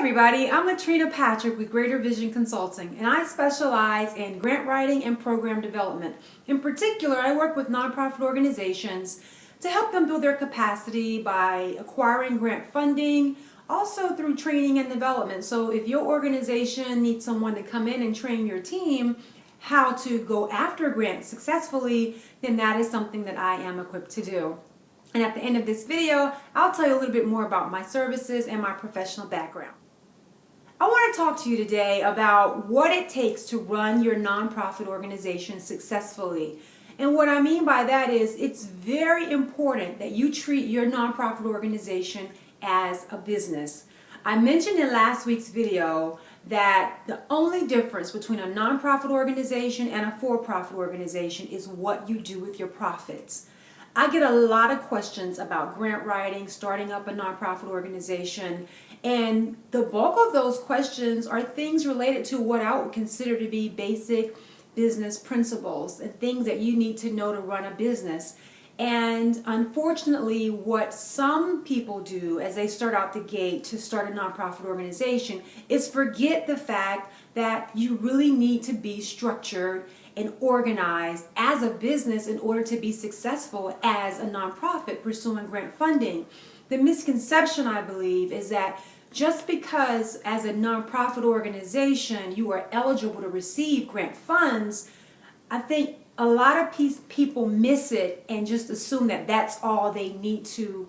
everybody, I'm Latrina Patrick with Greater Vision Consulting, and I specialize in grant writing and program development. In particular, I work with nonprofit organizations to help them build their capacity by acquiring grant funding, also through training and development. So if your organization needs someone to come in and train your team how to go after grants successfully, then that is something that I am equipped to do. And at the end of this video, I'll tell you a little bit more about my services and my professional background. I want to talk to you today about what it takes to run your nonprofit organization successfully. And what I mean by that is it's very important that you treat your nonprofit organization as a business. I mentioned in last week's video that the only difference between a nonprofit organization and a for-profit organization is what you do with your profits. I get a lot of questions about grant writing, starting up a nonprofit organization, and the bulk of those questions are things related to what I would consider to be basic business principles and things that you need to know to run a business. And unfortunately, what some people do as they start out the gate to start a nonprofit organization is forget the fact that you really need to be structured and organized as a business in order to be successful as a nonprofit pursuing grant funding. The misconception, I believe, is that just because as a nonprofit organization you are eligible to receive grant funds, I think a lot of people miss it and just assume that that's all they need to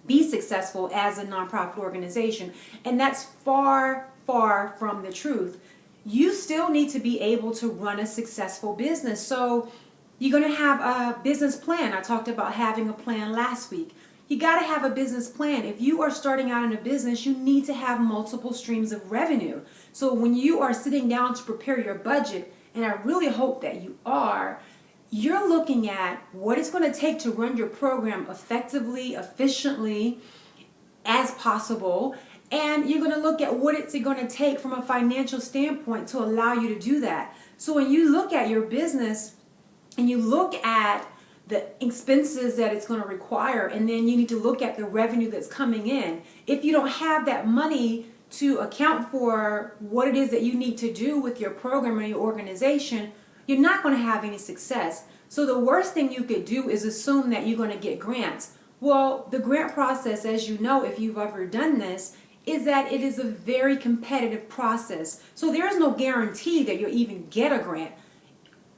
be successful as a nonprofit organization. And that's far, far from the truth. You still need to be able to run a successful business. So you're going to have a business plan. I talked about having a plan last week. You got to have a business plan. If you are starting out in a business, you need to have multiple streams of revenue. So when you are sitting down to prepare your budget, and I really hope that you are, you're looking at what it's going to take to run your program effectively, efficiently, as possible. And you're going to look at what it's going to take from a financial standpoint to allow you to do that. So when you look at your business and you look at the expenses that it's going to require, and then you need to look at the revenue that's coming in. If you don't have that money to account for what it is that you need to do with your program or your organization, you're not going to have any success. So the worst thing you could do is assume that you're going to get grants. Well, the grant process, as you know, if you've ever done this, is that it is a very competitive process. So there is no guarantee that you'll even get a grant.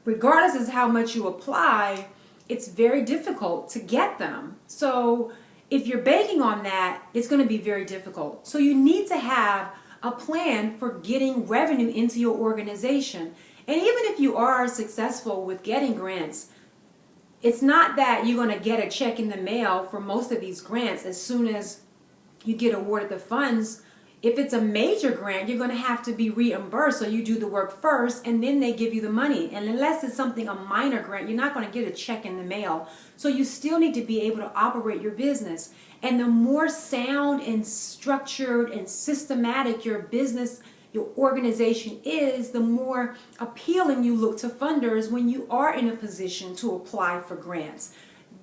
Regardless of how much you apply, it's very difficult to get them. So if you're banking on that, it's going to be very difficult. So you need to have a plan for getting revenue into your organization. And even if you are successful with getting grants, it's not that you're going to get a check in the mail for most of these grants as soon as you get awarded the funds. If it's a major grant, you're going to have to be reimbursed. So you do the work first and then they give you the money. And unless it's something, a minor grant, you're not going to get a check in the mail. So you still need to be able to operate your business. And the more sound and structured and systematic your business, your organization is, the more appealing you look to funders when you are in a position to apply for grants.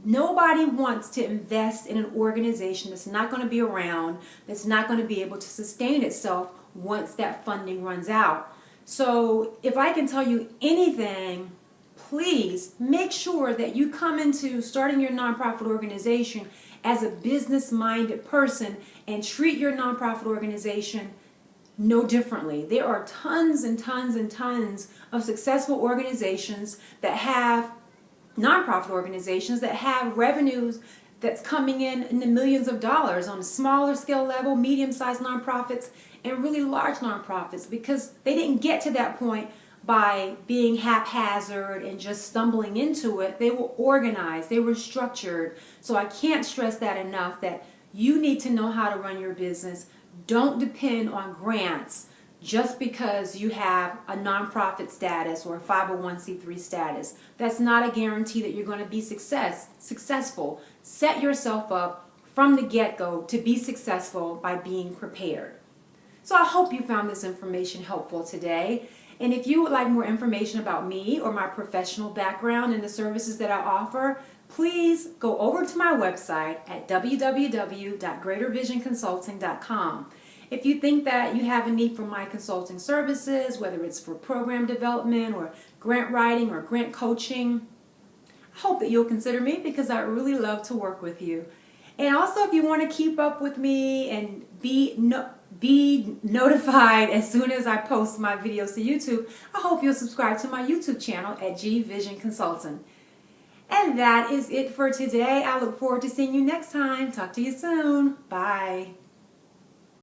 Nobody wants to invest in an organization that's not going to be around, that's not going to be able to sustain itself once that funding runs out. So if I can tell you anything, please make sure that you come into starting your nonprofit organization as a business-minded person and treat your nonprofit organization no differently. There are tons and tons and tons of successful organizations that have nonprofit organizations that have revenues that's coming in the millions of dollars on a smaller scale level, medium-sized nonprofits, and really large nonprofits, because they didn't get to that point by being haphazard and just stumbling into it. They were organized, they were structured. So I can't stress that enough, that you need to know how to run your business. Don't depend on grants just because you have a nonprofit status or a 501c3 status. That's not a guarantee that you're going to be successful. Set yourself up from the get-go to be successful by being prepared. So I hope you found this information helpful today. And if you would like more information about me or my professional background and the services that I offer, please go over to my website at www.greatervisionconsulting.com. If you think that you have a need for my consulting services, whether it's for program development or grant writing or grant coaching, I hope that you'll consider me because I really love to work with you. And also, if you want to keep up with me and be notified as soon as I post my videos to YouTube, I hope you'll subscribe to my YouTube channel at G Vision Consulting. And that is it for today. I look forward to seeing you next time. Talk to you soon. Bye.